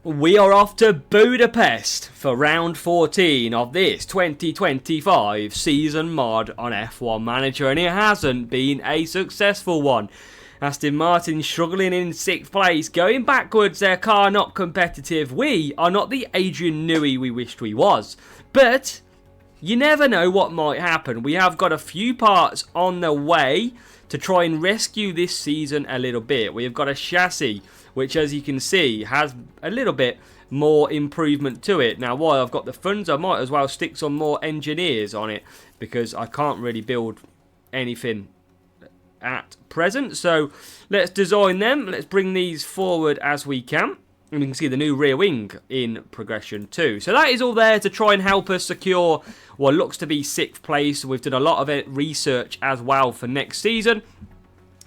We are off to Budapest for round 14 of this 2025 season mod on F1 Manager, and it hasn't been a successful one. Aston Martin struggling in 6th place, going backwards, their car not competitive. We are not the Adrian Newey we wished we was, but you never know what might happen. We have got a few parts on the way to try and rescue this season a little bit. We have got a chassis which, as you can see, has a little bit more improvement to it. Now, while I've got the funds, I might as well stick some more engineers on it, because I can't really build anything at present. So let's design them. Let's bring these forward as we can. And we can see the new rear wing in progression too. So that is all there to try and help us secure what looks to be 6th place. We've done a lot of research as well for next season,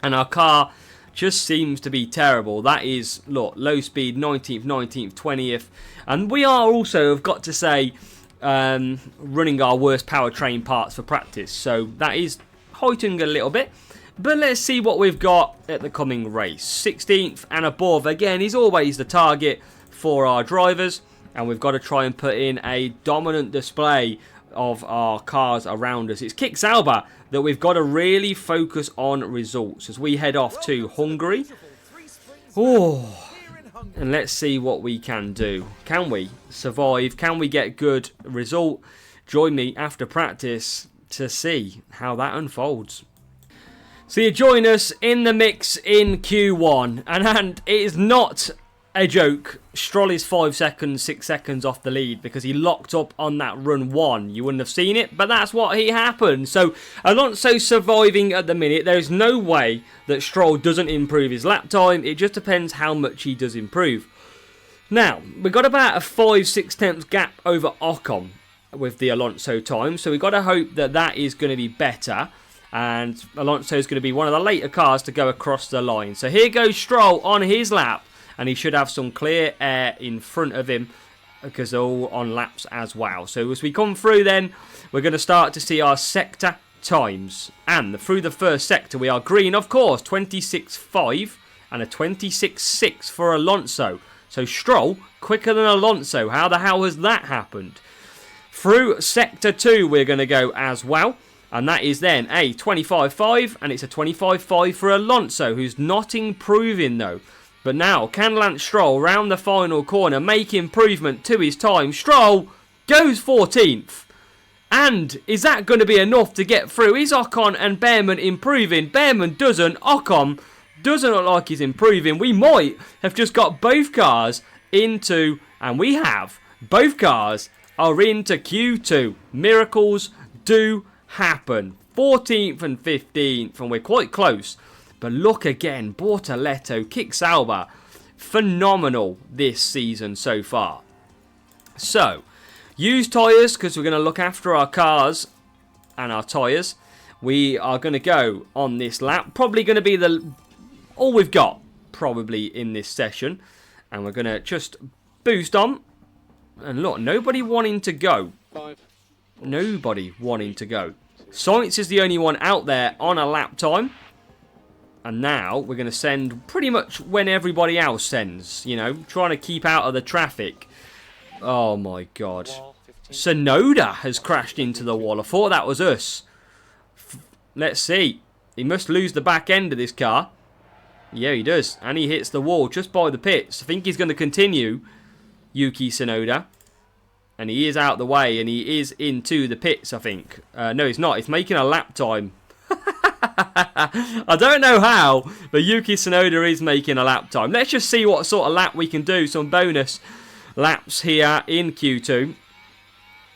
and our car just seems to be terrible. That is, look, low speed, 19th, 19th, 20th. And we are also, I've got to say, running our worst powertrain parts for practice. So that is heightening a little bit. But let's see what we've got at the coming race. 16th and above, again, is always the target for our drivers. And we've got to try and put in a dominant display of our cars around us. It's Kick Sauber that we've got to really focus on results as we head off to Hungary. Oh, and let's see what we can do. Can we survive? Can we get good result? Join me after practice to see how that unfolds. So you join us in the mix in Q1, and it is not a joke. Stroll is 5 seconds, 6 seconds off the lead because he locked up on that run 1. You wouldn't have seen it, but that's what happened. So Alonso surviving at the minute. There's no way that Stroll doesn't improve his lap time. It just depends how much he does improve. Now, we've got about a 5-6 tenths gap over Ocon with the Alonso time. So we've got to hope that that is going to be better. And Alonso is going to be one of the later cars to go across the line. So here goes Stroll on his lap. And he should have some clear air in front of him because they're all on laps as well. So as we come through then, we're going to start to see our sector times. And through the first sector, we are green, of course, 26.5 and a 26.6 for Alonso. So Stroll, quicker than Alonso. How the hell has that happened? Through sector 2, we're going to go as well. And that is then a 25.5 and it's a 25.5 for Alonso, who's not improving though. But now, can Lance Stroll, round the final corner, make improvement to his time? Stroll goes 14th. And is that going to be enough to get through? Is Ocon and Behrman improving? Behrman doesn't. Ocon doesn't look like he's improving. We might have just got both cars into, and we have, both cars are into Q2. Miracles do happen. 14th and 15th, and we're quite close. But look again, Bortoleto, Kick Sauber, phenomenal this season so far. So, use tyres, because we're going to look after our cars and our tyres. We are going to go on this lap. Probably going to be all we've got, probably, in this session. And we're going to just boost on. And look, nobody wanting to go. Nobody wanting to go. Sainz is the only one out there on a lap time. And now we're going to send pretty much when everybody else sends, you know, trying to keep out of the traffic. Oh my God. Tsunoda has crashed into the wall. I thought that was us. Let's see. He must lose the back end of this car. Yeah, he does. And he hits the wall just by the pits. I think he's going to continue, Yuki Tsunoda. And he is out the way and he is into the pits, I think. No, he's not. He's making a lap time. I don't know how, but Yuki Tsunoda is making a lap time. Let's just see what sort of lap we can do. Some bonus laps here in Q2.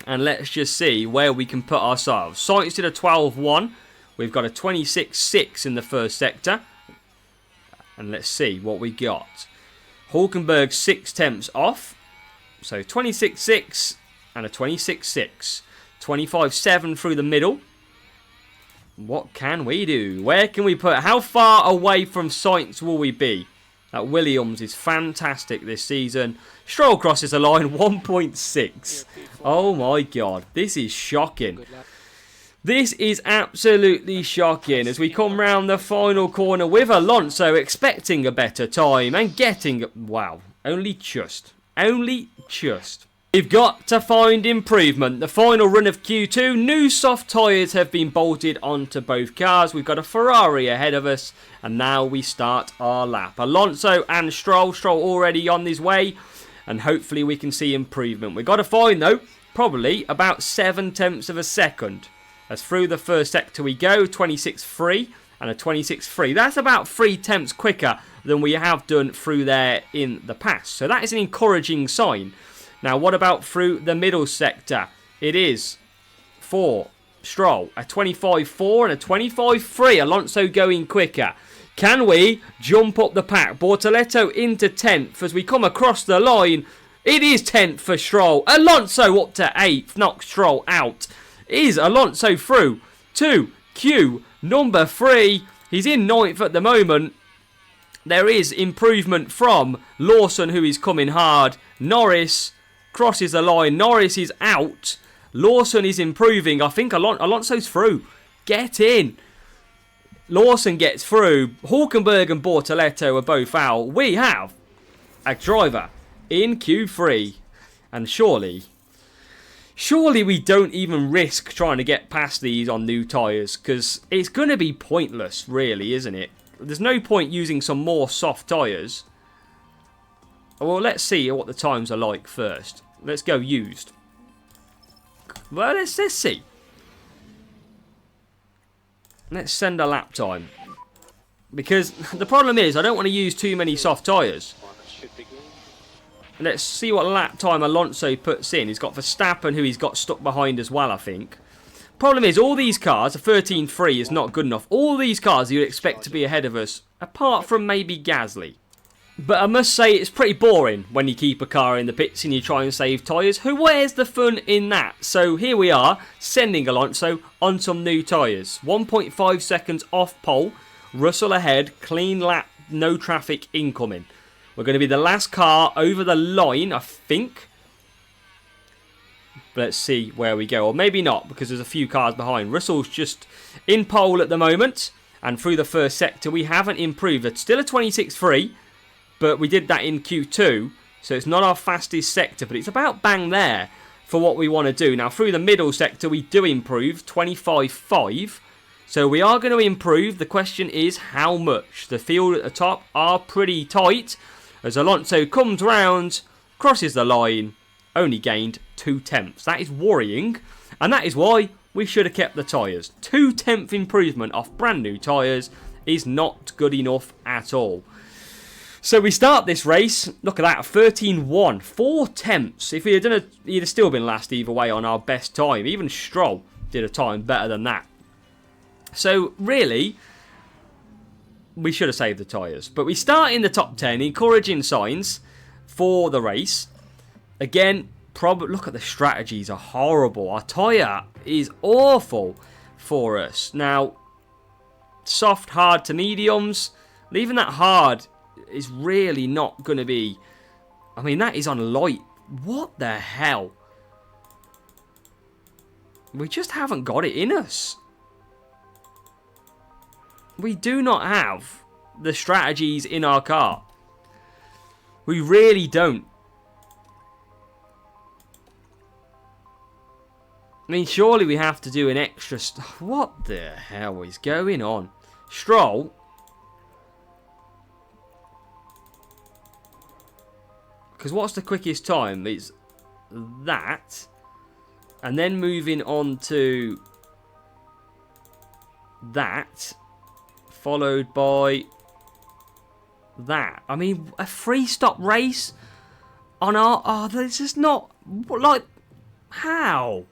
And let's just see where we can put ourselves. Sainz did a 12.1. We've got a 26.6 in the first sector. And let's see what we got. Hulkenberg 6 tenths off. So 26.6 and a 26.6. 25.7 through the middle. What can we do? Where can we put? How far away from Sainz will we be? That Williams is fantastic this season. Stroll crosses the line 1.6. Oh my God. This is shocking. This is absolutely shocking as we come round the final corner with Alonso expecting a better time and getting, wow, only just Only just. We've got to find improvement. The final run of Q2, new soft tyres have been bolted onto both cars. We've got a Ferrari ahead of us, and now we start our lap. Alonso and Stroll already on his way, and hopefully we can see improvement. We've got to find, though, probably about 7/10 of a second. As through the first sector we go, 26.3 and a 26.3. That's about 3/10 quicker than we have done through there in the past. So that is an encouraging sign. Now, what about through the middle sector? It is for Stroll, a 25.4 and a 25.3. Alonso going quicker. Can we jump up the pack? Bortoleto into 10th as we come across the line. It is 10th for Stroll. Alonso up to 8th, knocks Stroll out. Is Alonso through to Q number 3? He's in 9th at the moment. There is improvement from Lawson, who is coming hard. Norris crosses the line. Norris is out. Lawson is improving. I think Alonso's through. Get in. Lawson gets through. Hulkenberg and Bortoleto are both out. We have a driver in Q3. And surely we don't even risk trying to get past these on new tyres, because it's going to be pointless, really, isn't it? There's no point using some more soft tyres. Well, let's see what the times are like first. Let's go used. Well, let's see. Let's send a lap time. Because the problem is, I don't want to use too many soft tyres. Let's see what lap time Alonso puts in. He's got Verstappen, who he's got stuck behind as well, I think. Problem is, all these cars, a 13.3 is not good enough. All these cars you'd expect to be ahead of us, apart from maybe Gasly. But I must say, it's pretty boring when you keep a car in the pits and you try and save tyres. Where's the fun in that? So here we are, sending Alonso on some new tyres. 1.5 seconds off pole. Russell ahead, clean lap, no traffic incoming. We're going to be the last car over the line, I think. Let's see where we go. Or maybe not, because there's a few cars behind. Russell's just in pole at the moment. And through the first sector, we haven't improved. It's still a 26.3. But we did that in Q2, so it's not our fastest sector, but it's about bang there for what we want to do. Now, through the middle sector, we do improve, 25.5. So we are going to improve. The question is how much? The field at the top are pretty tight. As Alonso comes round, crosses the line, only gained 2/10. That is worrying, and that is why we should have kept the tyres. 2/10 improvement off brand new tyres is not good enough at all. So we start this race, look at that, 13.1, 4/10. If we had done it, he'd have still been last either way on our best time. Even Stroll did a time better than that. So really, we should have saved the tyres. But we start in the top 10, encouraging signs for the race. Again, look at the strategies are horrible. Our tyre is awful for us. Now, soft, hard to mediums. Leaving that hard is really not going to be... I mean, that is on light. What the hell? We just haven't got it in us. We do not have the strategies in our car. We really don't. I mean, surely we have to do an extra... What the hell is going on? Stroll... Because what's the quickest time? It's that. And then moving on to that. Followed by that. I mean, a free stop race on our... Oh, this is not... Like, how?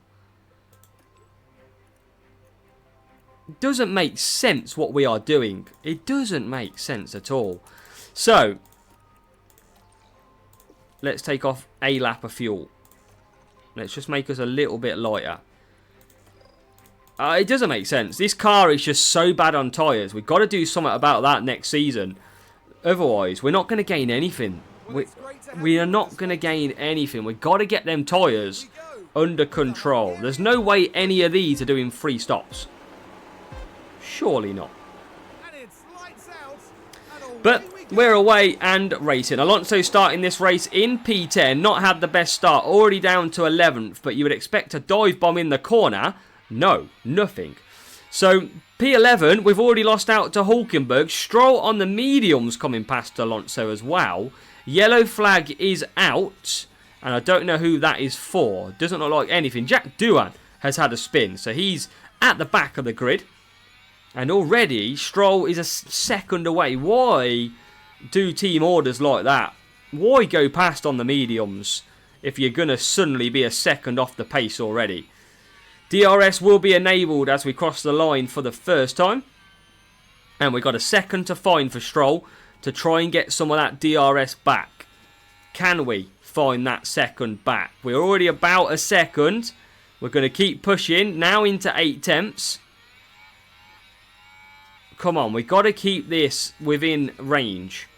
It doesn't make sense what we are doing. It doesn't make sense at all. So... Let's take off a lap of fuel. Let's just make us a little bit lighter. It doesn't make sense. This car is just so bad on tyres. We've got to do something about that next season. Otherwise, we're not going to gain anything. We are not going to gain anything. We've got to get them tyres under control. There's no way any of these are doing free stops. Surely not. But we're away and racing. Alonso starting this race in P10. Not had the best start. Already down to 11th. But you would expect a dive bomb in the corner. No, nothing. So P11, we've already lost out to Hulkenberg. Stroll on the mediums coming past Alonso as well. Yellow flag is out. And I don't know who that is for. Doesn't look like anything. Jack Doohan has had a spin. So he's at the back of the grid. And already Stroll is a second away. Why do team orders like that? Why go past on the mediums if you're going to suddenly be a second off the pace already? DRS will be enabled as we cross the line for the first time. And we've got a second to find for Stroll to try and get some of that DRS back. Can we find that second back? We're already about a second. We're going to keep pushing. Now into 8/10. Come on, we've got to keep this within range.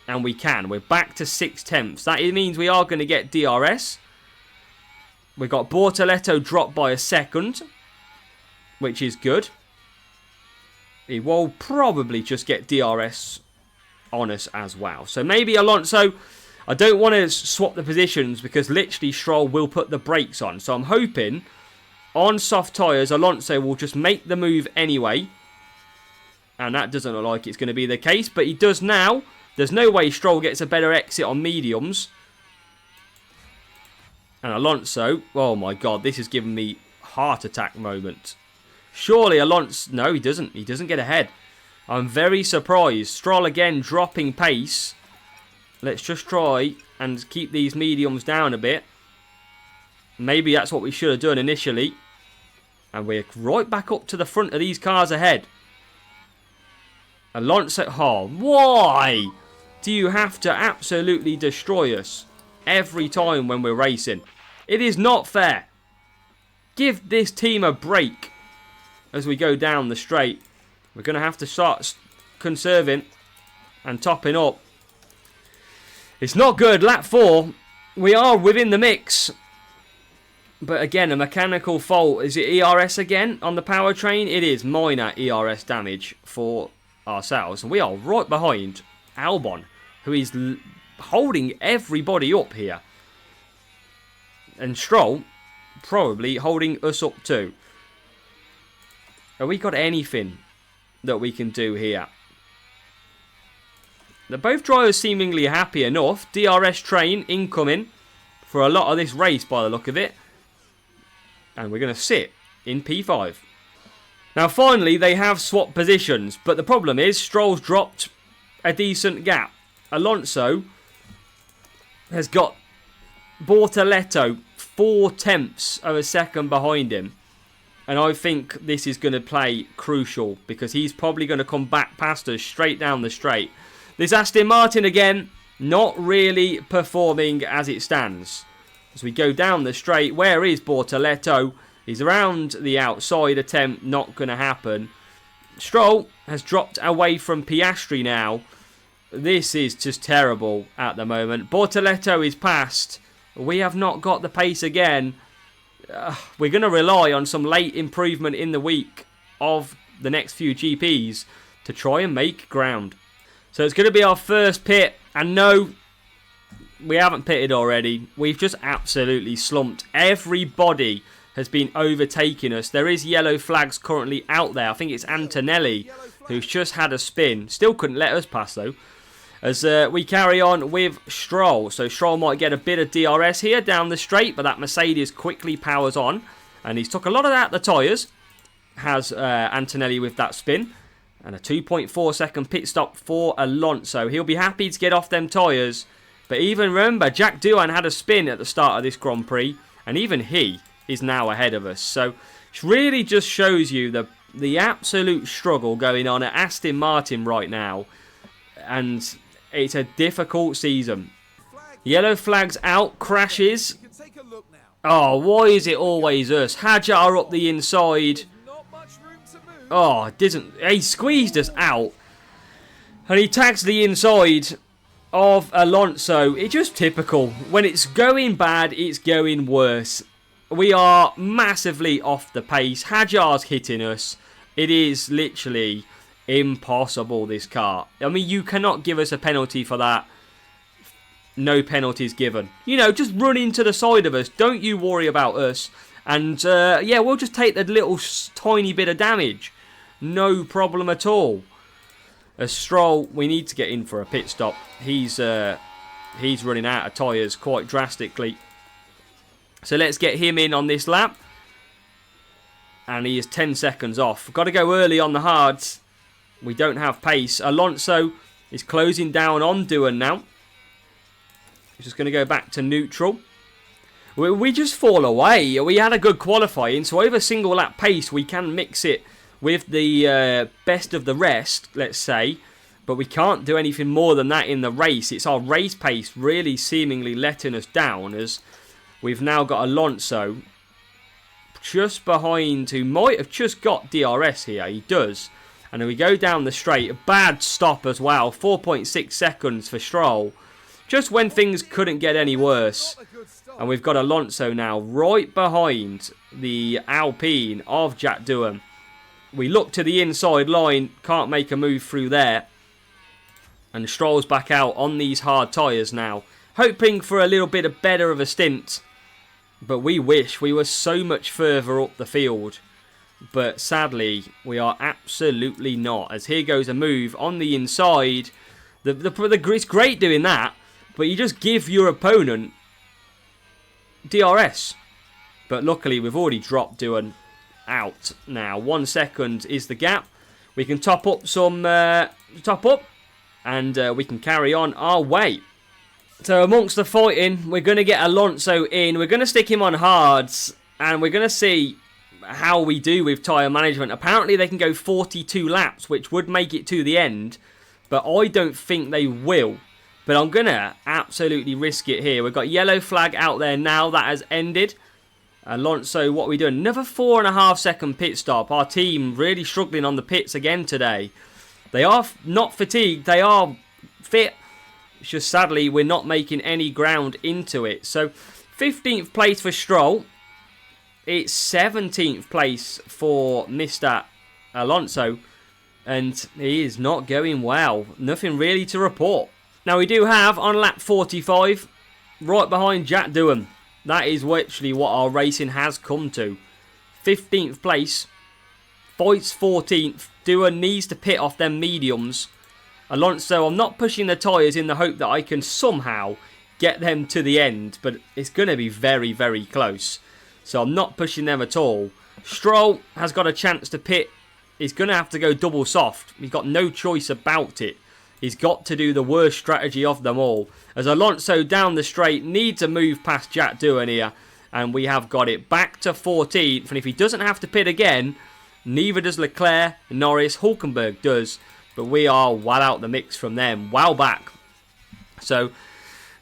And we can. We're back to 6/10. That means we are going to get DRS. We've got Bortoletto dropped by a second, which is good. He will probably just get DRS on us as well. So maybe Alonso, I don't want to swap the positions because literally Stroll will put the brakes on. So I'm hoping on soft tyres, Alonso will just make the move anyway. And that doesn't look like it's going to be the case, but he does now. There's no way Stroll gets a better exit on mediums. And Alonso, oh my God, this has given me heart attack moment. Surely Alonso, no, he doesn't. He doesn't get ahead. I'm very surprised. Stroll again dropping pace. Let's just try and keep these mediums down a bit. Maybe that's what we should have done initially. And we're right back up to the front of these cars ahead. Alonso, oh, why do you have to absolutely destroy us every time when we're racing? It is not fair. Give this team a break as we go down the straight. We're going to have to start conserving and topping up. It's not good. Lap 4. We are within the mix. But again, a mechanical fault. Is it ERS again on the powertrain? It is minor ERS damage for ourselves. And we are right behind Albon, who is holding everybody up here. And Stroll probably holding us up too. Have we got anything that we can do here? They're both drivers seemingly happy enough. DRS train incoming for a lot of this race by the look of it. And we're going to sit in P5. Now finally they have swapped positions. But the problem is Stroll's dropped a decent gap. Alonso has got Bortoletto 0.4 of a second behind him. And I think this is going to play crucial because he's probably going to come back past us straight down the straight. This Aston Martin again, not really performing as it stands. As we go down the straight, where is Bortoletto? He's around the outside attempt, not going to happen. Stroll has dropped away from Piastri now. This is just terrible at the moment. Bortoletto is past. We have not got the pace again. We're going to rely on some late improvement in the week of the next few GPs to try and make ground. So it's going to be our first pit. And no, we haven't pitted already. We've just absolutely slumped. Everybody has been overtaking us. There is yellow flags currently out there. I think it's Antonelli who's just had a spin. Still couldn't let us pass though. As we carry on with Stroll. So Stroll might get a bit of DRS here down the straight. But that Mercedes quickly powers on. And he's took a lot of that, the tyres. Has Antonelli with that spin. And a 2.4 second pit stop for Alonso. He'll be happy to get off them tyres. But even remember, Jack Doohan had a spin at the start of this Grand Prix. And even he is now ahead of us. So it really just shows you the absolute struggle going on at Aston Martin right now. And it's a difficult season. Yellow flags out, crashes. Oh, why is it always us? Hadjar up the inside. Oh, he squeezed us out. And he tags the inside of Alonso. It's just typical. When it's going bad, it's going worse. We are massively off the pace. Hadjar's hitting us. It is literally impossible, this car. I mean, you cannot give us a penalty for that. No penalties given. You know, just run into the side of us. Don't you worry about us. And, yeah, we'll just take the little tiny bit of damage. No problem at all. Stroll, we need to get in for a pit stop. He's running out of tyres quite drastically. So let's get him in on this lap. And he is 10 seconds off. Got to go early on the hards. We don't have pace. Alonso is closing down on Doohan now. He's just going to go back to neutral. We just fall away. We had a good qualifying, so over single lap pace we can mix it with the best of the rest, let's say. But we can't do anything more than that in the race. It's our race pace really seemingly letting us down, as we've now got Alonso just behind, who might have just got DRS here. He does. And then we go down the straight. A bad stop as well. 4.6 seconds for Stroll. Just when things couldn't get any worse. And we've got Alonso now right behind the Alpine of Jack Doohan. We look to the inside line. Can't make a move through there. And Stroll's back out on these hard tyres now. Hoping for a little bit better of a stint. But we wish we were so much further up the field. But sadly, we are absolutely not. As here goes a move on the inside. It's great doing that. But you just give your opponent DRS. But luckily, we've already dropped Doohan out now. 1 second is the gap. We can top up some... And we can carry on our way. So amongst the fighting, we're going to get Alonso in. We're going to stick him on hards. And we're going to see how we do with tyre management. Apparently they can go 42 laps, which would make it to the end. But I don't think they will. But I'm going to absolutely risk it here. We've got yellow flag out there now. That has ended. Alonso, what are we doing? Another 4.5 second pit stop. Our team really struggling on the pits again today. They are not fatigued. They are fit. It's just sadly we're not making any ground into it. So 15th place for Stroll. It's 17th place for Mr. Alonso. And he is not going well. Nothing really to report. Now we do have on lap 45, right behind Jack Doohan. That is literally what our racing has come to. 15th place. Fights 14th. Doohan needs to pit off them mediums. Alonso, I'm not pushing the tyres in the hope that I can somehow get them to the end. But it's going to be very, very close. So I'm not pushing them at all. Stroll has got a chance to pit. He's going to have to go double soft. He's got no choice about it. He's got to do the worst strategy of them all. As Alonso down the straight needs a move past Jack Doohan here. And we have got it back to 14th. And if he doesn't have to pit again, neither does Leclerc, Norris, Hulkenberg does. But we are well out the mix from them. Well back. So,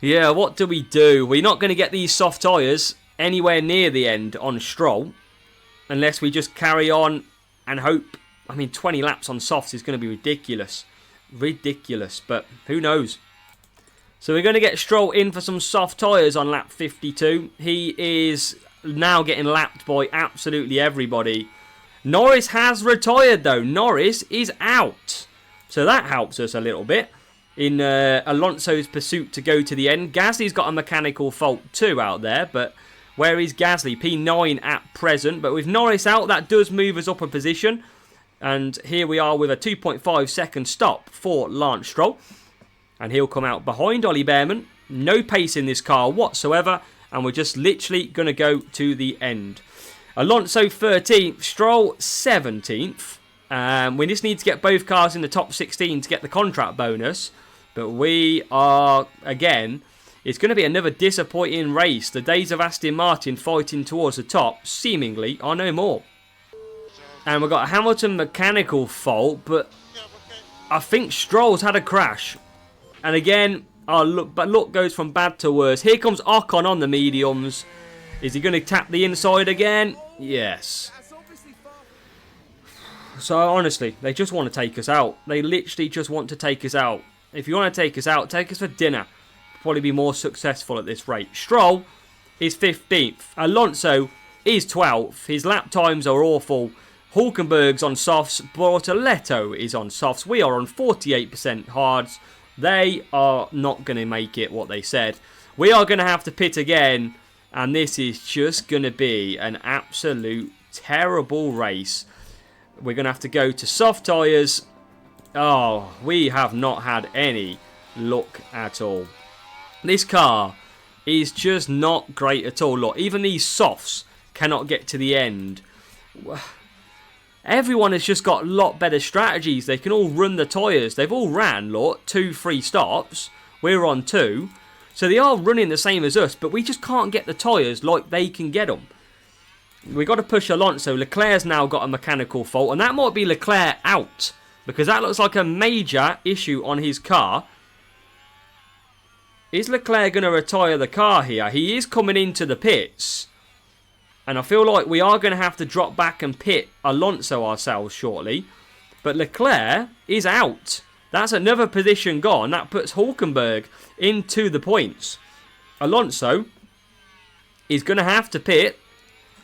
yeah, what do we do? We're not going to get these soft tyres anywhere near the end on Stroll. Unless we just carry on and hope. I mean, 20 laps on softs is going to be ridiculous. Ridiculous, but who knows? So we're going to get Stroll in for some soft tyres on lap 52. He is now getting lapped by absolutely everybody. Norris has retired though. Norris is out. So that helps us a little bit in Alonso's pursuit to go to the end. Gasly's got a mechanical fault too out there, but where is Gasly? P9 at present, but with Norris out, that does move us up a position. And here we are with a 2.5 second stop for Lance Stroll. And he'll come out behind Ollie Behrman. No pace in this car whatsoever. And we're just literally going to go to the end. Alonso 13th, Stroll 17th. We just need to get both cars in the top 16 to get the contract bonus. But we are, again, it's going to be another disappointing race. The days of Aston Martin fighting towards the top, seemingly, are no more. And we've got a Hamilton mechanical fault, but I think Stroll's had a crash. And again, our luck goes from bad to worse. Here comes Ocon on the mediums. Is he going to tap the inside again? Yes. So honestly, they just want to take us out. They literally just want to take us out. If you want to take us out, take us for dinner. Probably be more successful at this rate. Stroll is 15th. Alonso is 12th. His lap times are awful. Hulkenberg's on softs. Bortoletto is on softs. We are on 48% hards. They are not going to make it what they said. We are going to have to pit again. And this is just going to be an absolute terrible race. We're going to have to go to soft tyres. Oh, we have not had any luck at all. This car is just not great at all. Look, even these softs cannot get to the end. Everyone has just got a lot better strategies. They can all run the tyres. They've all ran, look, 2-3 stops. We're on 2. So they are running the same as us, but we just can't get the tyres like they can get them. We've got to push Alonso. Leclerc's now got a mechanical fault, and that might be Leclerc out, because that looks like a major issue on his car. Is Leclerc going to retire the car here? He is coming into the pits, and I feel like we are going to have to drop back and pit Alonso ourselves shortly. But Leclerc is out. That's another position gone. That puts Hulkenberg into the points. Alonso is going to have to pit.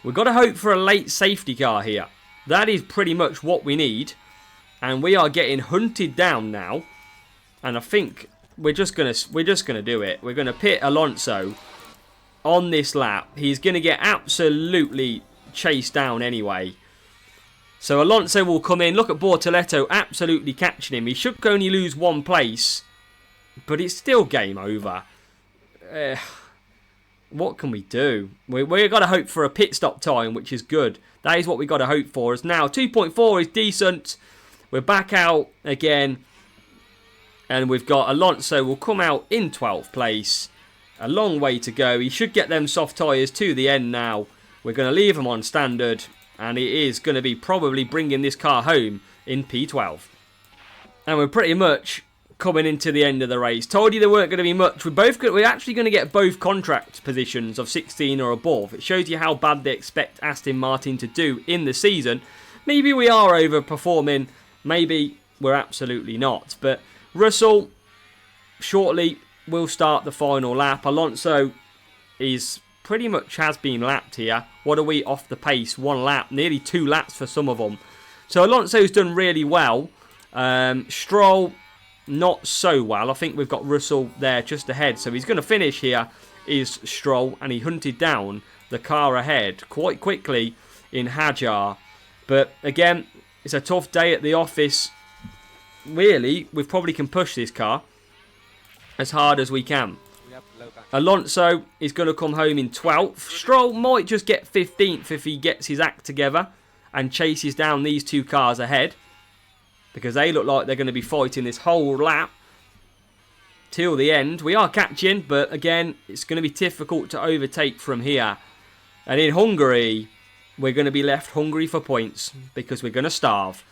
We've got to hope for a late safety car here. That is pretty much what we need. And we are getting hunted down now. And I think we're just gonna do it. We're gonna pit Alonso on this lap. He's gonna get absolutely chased down anyway. So Alonso will come in. Look at Bortoletto absolutely catching him. He should only lose 1 place, but it's still game over. What can we do? We've got to hope for a pit stop time, which is good. That is what we've got to hope for. As now 2.4 is decent. We're back out again. And we've got Alonso will come out in 12th place. A long way to go. He should get them soft tyres to the end now. We're going to leave him on standard. And it is going to be probably bringing this car home in P12. And we're pretty much coming into the end of the race. Told you there weren't going to be much. We're actually going to get both contract positions of 16 or above. It shows you how bad they expect Aston Martin to do in the season. Maybe we are overperforming. Maybe we're absolutely not. But Russell shortly will start the final lap. Alonso is pretty much has been lapped here. What are we off the pace? 1 lap. Nearly 2 laps for some of them. So Alonso's done really well. Stroll, not so well. I think we've got Russell there just ahead. So he's going to finish here is Stroll. And he hunted down the car ahead quite quickly in Hajar. But again, it's a tough day at the office. Really, we probably can push this car as hard as we can. Alonso is going to come home in 12th. Stroll might just get 15th if he gets his act together and chases down these 2 cars ahead, because they look like they're going to be fighting this whole lap till the end. We are catching, but again, it's going to be difficult to overtake from here. And in Hungary, we're going to be left hungry for points because we're going to starve.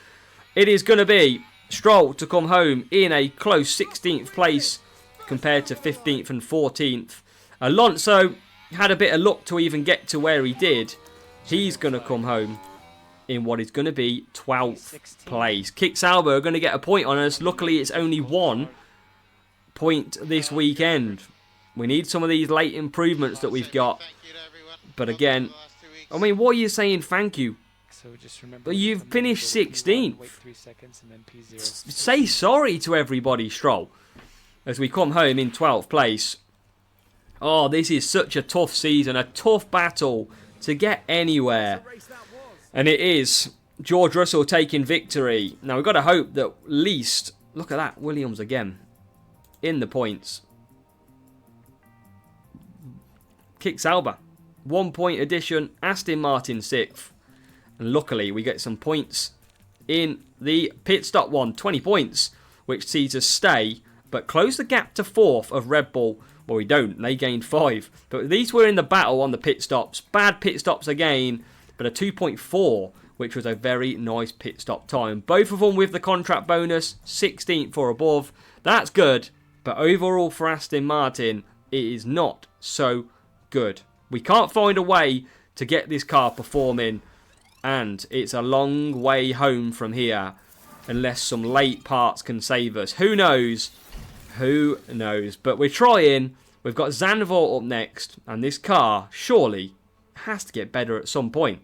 It is going to be Stroll to come home in a close 16th place compared to 15th and 14th. Alonso had a bit of luck to even get to where he did. He's going to come home in what is going to be 12th place. Kick Sauber are going to get a point on us. Luckily, it's only 1 point this weekend. We need some of these late improvements that we've got. But again, I mean, what are you saying thank you? But you've finished 16th. Say sorry to everybody, Stroll. As we come home in 12th place. Oh, this is such a tough season. A tough battle to get anywhere. And it is George Russell taking victory. Now, we've got to hope that at least... Look at that. Williams again. In the points. Kick Sauber. 1 point addition. Aston Martin 6th. And luckily, we get some points in the pit stop one. 20 points. Which sees us stay... but close the gap to 4th of Red Bull. Well, we don't. They gained 5. But these were in the battle on the pit stops. Bad pit stops again, but a 2.4, which was a very nice pit stop time. Both of them with the contract bonus, 16th or above. That's good, but overall for Aston Martin, it is not so good. We can't find a way to get this car performing, and it's a long way home from here, unless some late parts can save us. Who knows? Who knows? But we're trying. We've got Zandvoort up next. And this car, surely, has to get better at some point.